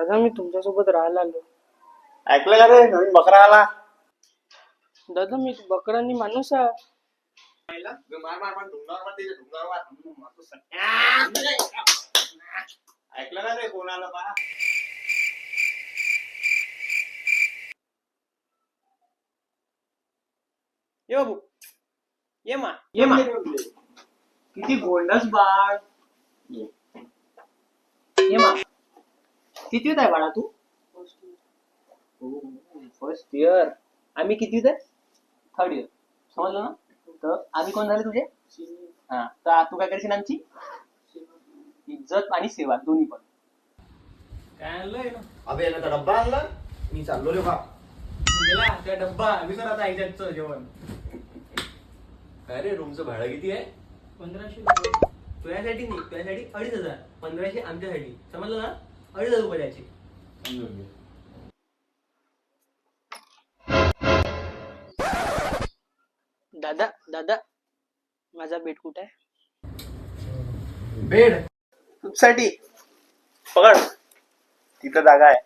दादा मी तुमच्यासोबत राहायला आलो. ऐकलं का रे, नवीन बकरा आला. दादा मी बकरांनी माणूस आहे. मार मार मार, ढुंगावर मार, त्याच्या ढुंगावर मार. ऐकलं का रे, कोण आलं पहा. ये बाबू, ये मा, ये मा. किती गोंडस बाळ. ये मा. कितवीत आहे बाळा तू? First year. आम्ही कितवीत आहे? Third year. समजलं ना? तर आम्ही कोण झाले तुझे? हा, तर तू काय करशील आमची? इज्जत आणि सेवा दोन्ही पण. काय आणलंय ना? अबे यानं तर डब्बा आणला. मी चाललो रे बा. गेला त्या डब्बा विसर आता आईच्याचं जेवण. काय रे, रूमचं भाडं किती आहे? 1500 रुपये. तुझ्यासाठी नाही, तुझ्यासाठी 2500. 1500 आमच्यासाठी. समजलं ना? 2500 रुपये द्यायचे. दादा दादा माझा बेट कुठे आहे? बेड तुझ्यासाठी पकड, तिथं जागा आहे.